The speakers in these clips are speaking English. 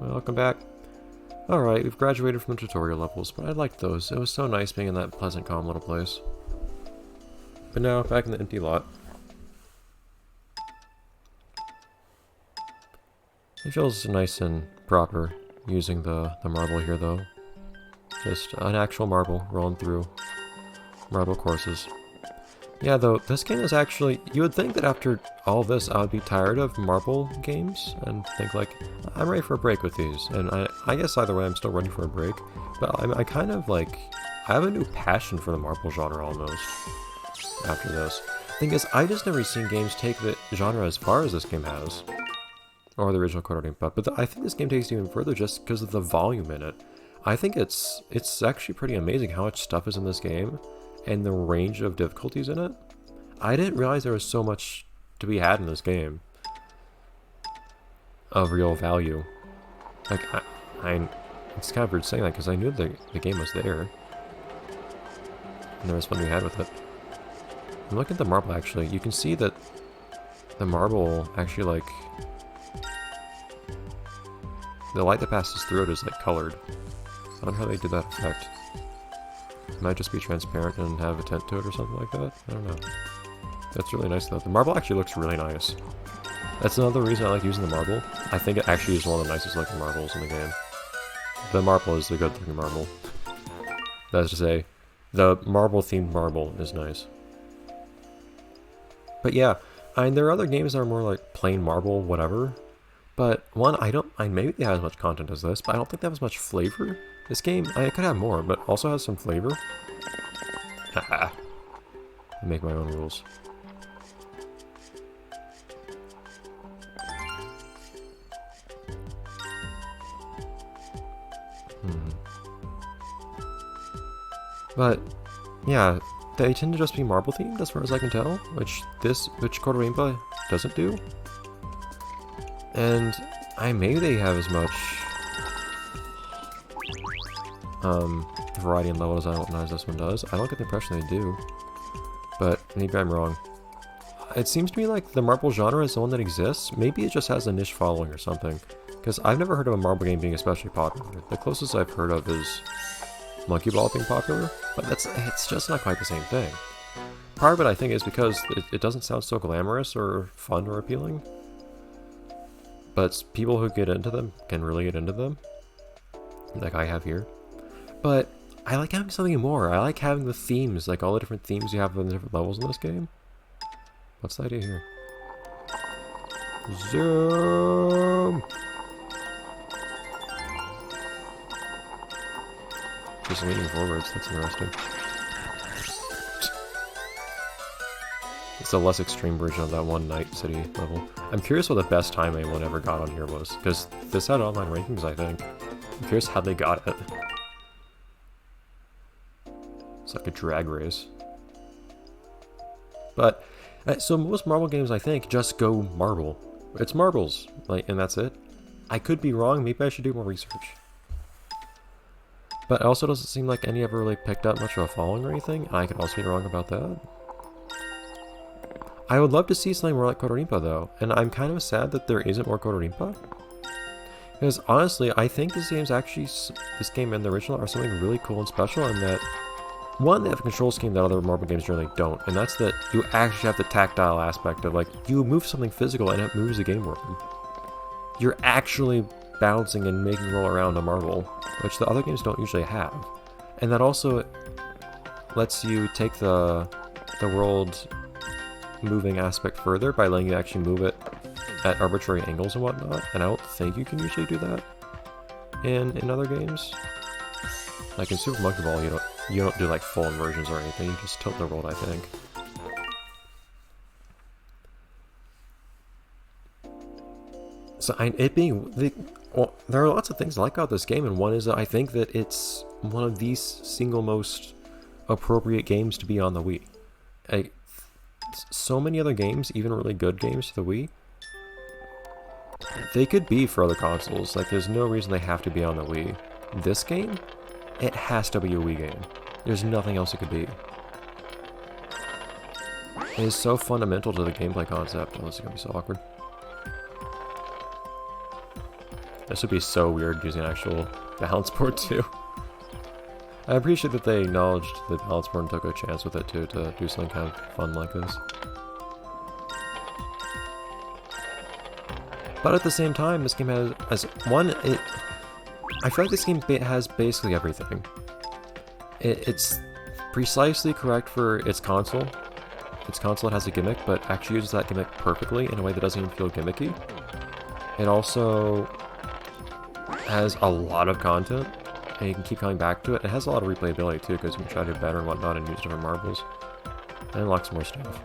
Welcome back. Alright, we've graduated from the tutorial levels, but I liked those. It was so nice being in that pleasant, calm little place. But now, back in the empty lot. It feels nice and proper using the marble here, though. Just an actual marble rolling through marble courses. Yeah, though, this game is actually... You would think that after all this, I would be tired of marble games and think, like, I'm ready for a break with these. And I guess either way, I'm still ready for a break. But I kind of, like... I have a new passion for the marble genre, almost, after this. Thing is, I just never seen games take the genre as far as this game has. Or the original Kororinpa. But I think this game takes it even further just because of the volume in it. I think it's actually pretty amazing how much stuff is in this game. And the range of difficulties in it. I didn't realize there was so much to be had in this game. Of real value. Like, it's kind of weird saying that because I knew the game was there. And there was fun to be had with it. And look at the marble actually. You can see that the marble actually, like... The light that passes through it is, like, colored. I don't know how they did that effect. It might just be transparent and have a tint to it or something like that. I don't know. That's really nice though. The marble actually looks really nice. That's another reason I like using the marble. I think it actually is one of the nicest looking marbles in the game. The marble is the good looking marble. That is to say, the marble themed marble is nice. But yeah, there are other games that are more like plain marble, whatever. But one, maybe they have as much content as this, but I don't think they have as much flavor. This game, it could have more, but also has some flavor. Haha. I make my own rules. But, yeah, they tend to just be marble themed as far as I can tell, which Kororinpa doesn't do. And maybe they have as much variety and levels I don't know as this one does. I don't get the impression they do, but maybe I'm wrong. It seems to me like the marble genre is the one that exists. Maybe it just has a niche following or something, because I've never heard of a marble game being especially popular. The closest I've heard of is Monkey Ball being popular, but it's just not quite the same thing. Part of it, I think, is because it doesn't sound so glamorous or fun or appealing, but people who get into them can really get into them, like I have here. But I like having something more. I like having the themes, like all the different themes you have in the different levels in this game. What's the idea here? Zoom! Just leaning forwards, that's interesting. It's a less extreme version of that one Night City level. I'm curious what the best time anyone ever got on here was, because this had online rankings, I think. I'm curious how they got it. It's like a drag race. But, so most marble games, I think, just go marble. It's marbles, like, and that's it. I could be wrong, maybe I should do more research. But it also doesn't seem like any ever really picked up much of a following or anything, and I could also be wrong about that. I would love to see something more like Kororinpa though, and I'm kind of sad that there isn't more Kororinpa. Because honestly, I think this game and the original are something really cool and special in that, one, they have a control scheme that other marble games generally don't, and that's that you actually have the tactile aspect of, like, you move something physical and it moves the game world. You're actually bouncing and making roll around a marble, which the other games don't usually have. And that also lets you take the world moving aspect further by letting you actually move it at arbitrary angles and whatnot, and I don't think you can usually do that in other games. Like in Super Monkey Ball, you don't do like full inversions or anything, you just tilt the world, I think. So there are lots of things I like about this game, and one is that I think that it's one of the single most appropriate games to be on the Wii. So many other games, even really good games for the Wii, they could be for other consoles. Like, there's no reason they have to be on the Wii. This game, it has to be a Wii game. There's nothing else it could be. It is so fundamental to the gameplay concept. Oh, this is gonna be so awkward. This would be so weird using an actual balance board too. I appreciate that they acknowledged the balance board and took a chance with it too to do something kind of fun like this. But at the same time, this game has I feel like this game has basically everything. It's precisely correct for its console. Its console has a gimmick, but actually uses that gimmick perfectly in a way that doesn't even feel gimmicky. It also has a lot of content, and you can keep coming back to it. It has a lot of replayability too, because you can try to do better and whatnot and use different marbles. And unlocks more stuff.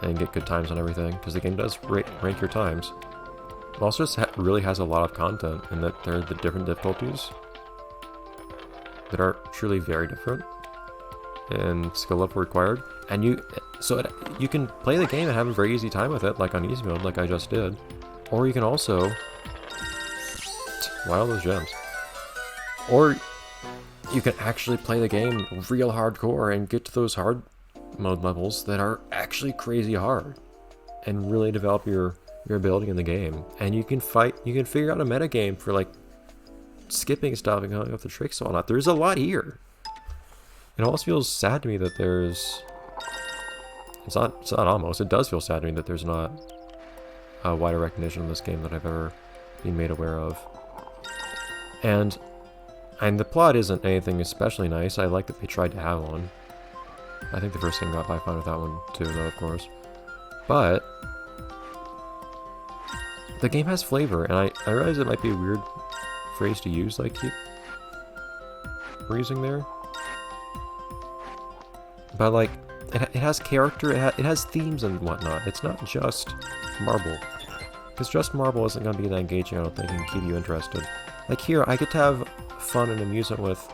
And get good times on everything, because the game does rank your times. It also just really has a lot of content, in that there are the different difficulties that are truly very different, and skill level required. And you can play the game and have a very easy time with it, like on easy mode, like I just did. Or you can also... Wow, those gems. Or you can actually play the game real hardcore and get to those hard mode levels that are actually crazy hard, and really develop your ability in the game. And you can figure out a meta game for like skipping stuff and coming up the tricks and all that. There's a lot here. It almost feels sad to me that there's... It's not almost. It does feel sad to me that there's not a wider recognition of this game that I've ever been made aware of. And the plot isn't anything especially nice. I like that they tried to have one. I think the first game got by fine with that one too, though, of course. But the game has flavor, and I realize it might be a weird phrase to use, like keep using there. But like, it has character, it has themes and whatnot. It's not just Marble. Because just Marble isn't going to be that engaging, I don't think, and keep you interested. Like here, I get to have fun and amusement with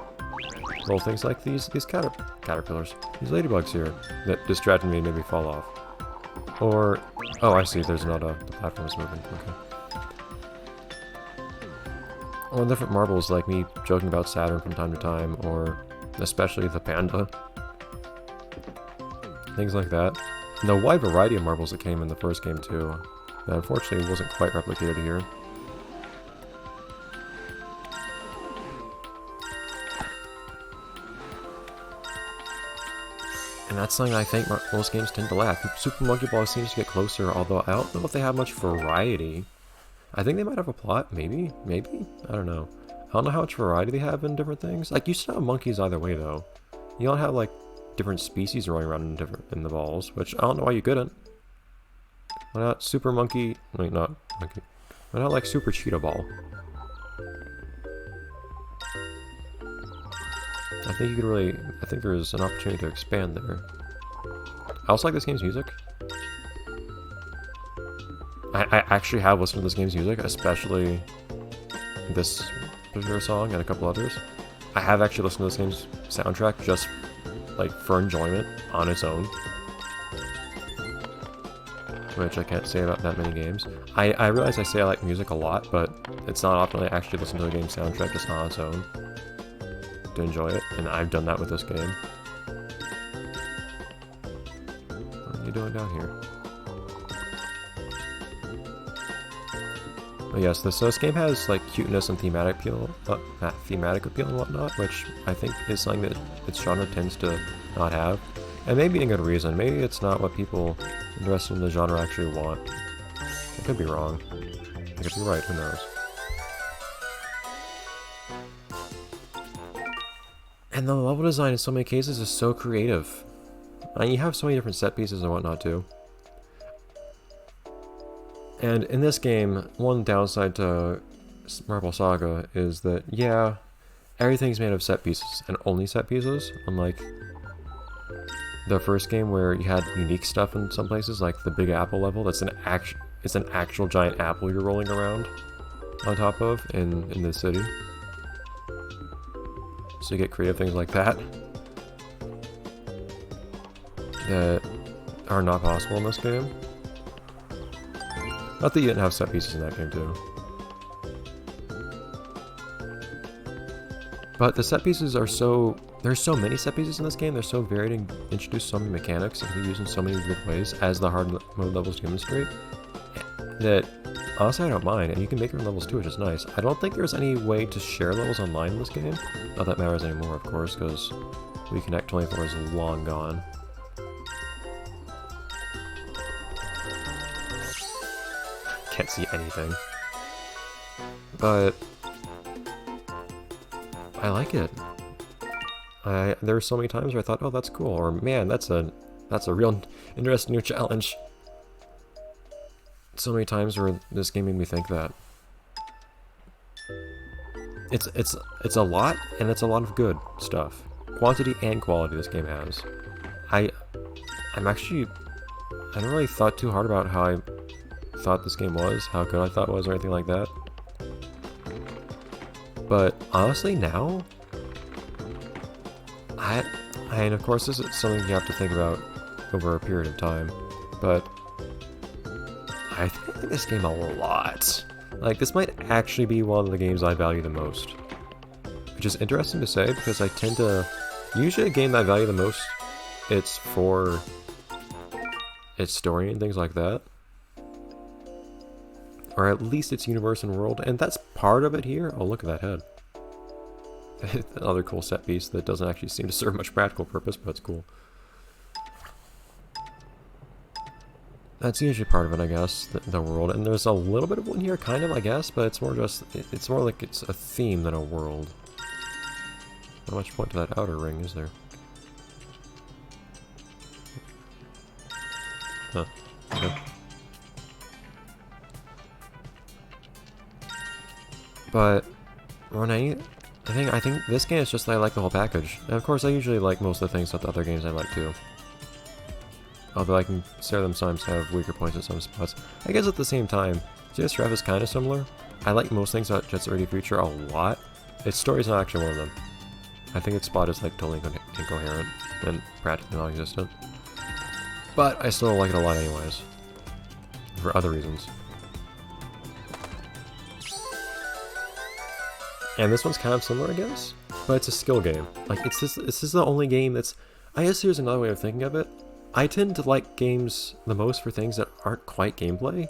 little things like these caterpillars, these ladybugs here, that distracted me and made me fall off. Or, oh, I see, there's not the platform is moving, okay. Or different marbles, like me joking about Saturn from time to time, or especially the panda. Things like that. And the wide variety of marbles that came in the first game too, that unfortunately wasn't quite replicated here. And that's something I think most games tend to lack. Super Monkey Ball seems to get closer, although I don't know if they have much variety. I think they might have a plot, maybe? I don't know. I don't know how much variety they have in different things. Like, you still have monkeys either way, though. You don't have, like, different species running around in the balls, which I don't know why you couldn't. Why not Super Monkey... Wait, not Monkey. Why not, like, Super Cheetah Ball? I think you could really... I think there's an opportunity to expand there. I also like this game's music. I actually have listened to this game's music, especially this particular song and a couple others. I have actually listened to this game's soundtrack just, like, for enjoyment on its own. Which I can't say about that many games. I realize I say I like music a lot, but it's not often I actually listen to a game's soundtrack just on its own to enjoy it, and I've done that with this game. What are you doing down here? But yes, this game has like cuteness and thematic appeal and whatnot, which I think is something that its genre tends to not have. And maybe a good reason. Maybe it's not what people interested in the genre actually want. I could be wrong. I could be right, who knows. And the level design in so many cases is so creative. And you have so many different set pieces and whatnot too. And in this game, one downside to Marble Saga is that, yeah, everything's made of set pieces, and only set pieces, unlike the first game where you had unique stuff in some places, like the Big Apple level. That's an actual giant apple you're rolling around on top of in the city. So you get creative things like that that are not possible in this game. Not that you didn't have set pieces in that game too. But the set pieces are so... There's so many set pieces in this game, they're so varied and introduce so many mechanics and can be used in so many good ways, as the hard mode levels demonstrate, that honestly, I don't mind, and you can make your own levels too, which is nice. I don't think there's any way to share levels online in this game. Not that matters anymore, of course, because WeConnect 24 is long gone. Can't see anything. But I like it. There were so many times where I thought, oh, that's cool, or man, that's a real interesting new challenge. So many times where this game made me think that. It's a lot, and it's a lot of good stuff. Quantity and quality this game has. I'm actually, I never really thought too hard about how I thought this game was, how good I thought it was, or anything like that. But honestly, now, and of course this is something you have to think about over a period of time, but I think this game a lot. Like, this might actually be one of the games I value the most. Which is interesting to say, because I tend to, usually a game that I value the most, it's for its story and things like that. Or at least its universe and world, and that's part of it here. Oh, look at that head. Another cool set piece that doesn't actually seem to serve much practical purpose, but it's cool. That's usually part of it, I guess, the world. And there's a little bit of one here, kind of, I guess, but it's more just, it's more like it's a theme than a world. Not much point to that outer ring, is there? Huh. Okay. But when I think this game is just that I like the whole package. And of course I usually like most of the things that the other games I like too. Although I can consider them sometimes have weaker points at some spots. I guess at the same time, Jet Rev is kind of similar. I like most things about Jet Set Radio Future a lot. Its story is not actually one of them. I think its plot is like totally incoherent and practically non-existent. But I still like it a lot anyways. For other reasons. And this one's kind of similar, I guess, but it's a skill game. Like, this is the only game that's... I guess here's another way of thinking of it. I tend to like games the most for things that aren't quite gameplay.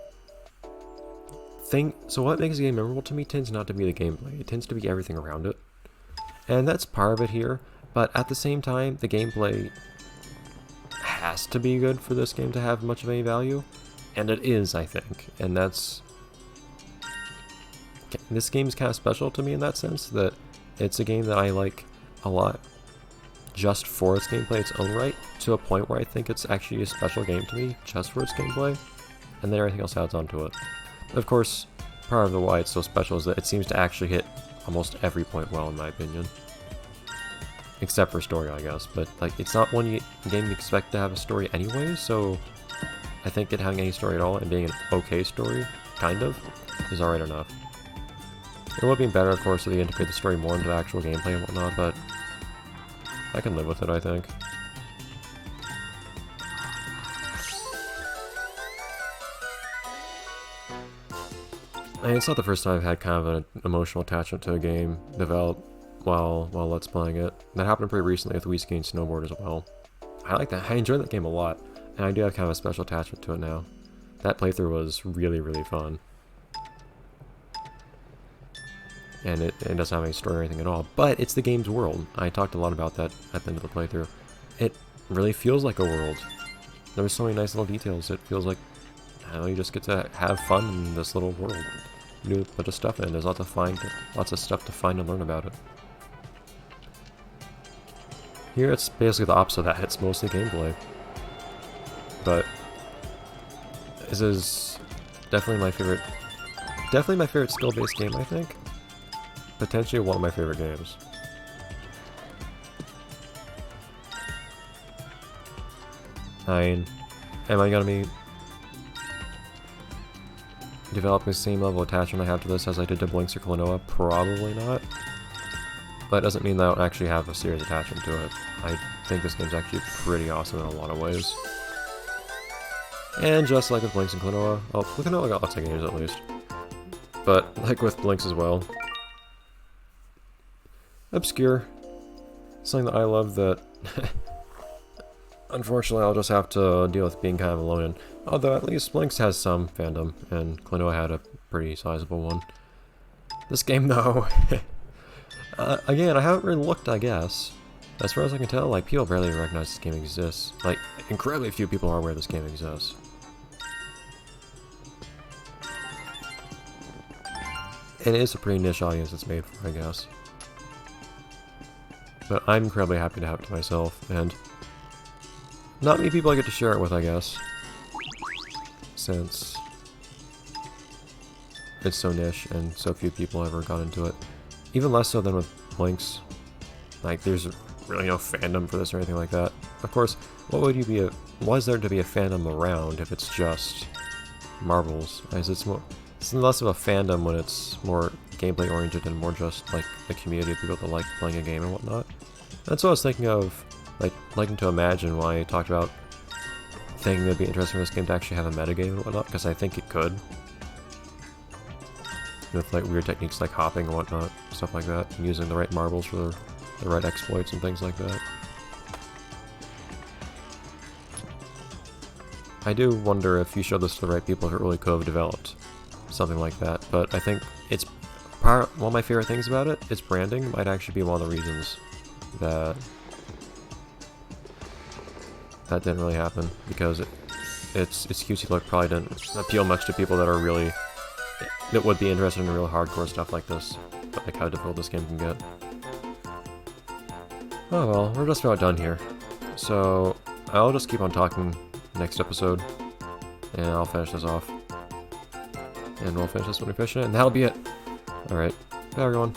So what makes a game memorable to me tends not to be the gameplay. It tends to be everything around it. And that's part of it here, but at the same time, the gameplay has to be good for this game to have much of any value. And it is, I think. And that's... This game's kind of special to me in that sense, that it's a game that I like a lot just for its gameplay, its own right, to a point where I think it's actually a special game to me just for its gameplay, and then everything else adds onto it. Of course, part of the why it's so special is that it seems to actually hit almost every point well, in my opinion. Except for story, I guess, but like it's not one game you expect to have a story anyway, so I think it having any story at all and being an okay story, kind of, is alright enough. It would be better, of course, if they integrate the story more into the actual gameplay and whatnot, but I can live with it, I think. And it's not the first time I've had kind of an emotional attachment to a game developed while Let's playing it. That happened pretty recently with Wii Skiing Snowboard as well. I like that. I enjoyed that game a lot, and I do have kind of a special attachment to it now. That playthrough was really, really fun. And it doesn't have any story or anything at all, but it's the game's world. I talked a lot about that at the end of the playthrough. It really feels like a world. There were so many nice little details. It feels like, I don't know, you just get to have fun in this little world. You do a bunch of stuff in. There's lots of stuff to find and learn about it. Here it's basically the opposite of that. It's mostly gameplay. But this is definitely my favorite skill-based game, I think. Potentially one of my favorite games. Am I gonna be developing the same level of attachment I have to this as I did to Blinks or Klonoa? Probably not. But it doesn't mean that I don't actually have a serious attachment to it. I think this game's actually pretty awesome in a lot of ways. And just like with Blinks and Klonoa, well, with Klonoa I got lots of games at least. But like with Blinks as well. Obscure. Something that I love that unfortunately, I'll just have to deal with being kind of alone. And although at least Blinks has some fandom, and Klonoa had a pretty sizable one. This game, though, again, I haven't really looked, I guess. As far as I can tell, like, people barely recognize this game exists. Like, incredibly few people are aware this game exists. And it is a pretty niche audience it's made for, I guess. But I'm incredibly happy to have it to myself, and not many people I get to share it with, I guess. Since it's so niche and so few people ever got into it. Even less so than with Blinks. Like, there's really no fandom for this or anything like that. Of course, what would you be was there to be a fandom around if it's just marbles? As it's less of a fandom when it's more gameplay oriented and more just like a community of people that like playing a game and whatnot. That's what I was thinking of, like, liking to imagine when I talked about thinking it'd be interesting for this game to actually have a metagame and whatnot, because I think it could. With like weird techniques like hopping and whatnot, stuff like that, and using the right marbles for the right exploits and things like that. I do wonder if you showed this to the right people if it really could have developed something like that, but I think it's one of my favorite things about it. Its branding might actually be one of the reasons that didn't really happen, because its cutesy look probably didn't appeal much to people that would be interested in real hardcore stuff like this, like how difficult this game can get. Oh well, we're just about done here. So I'll just keep on talking next episode, and I'll finish this off. And we'll finish this when we finish it, and that'll be it. Alright, bye everyone.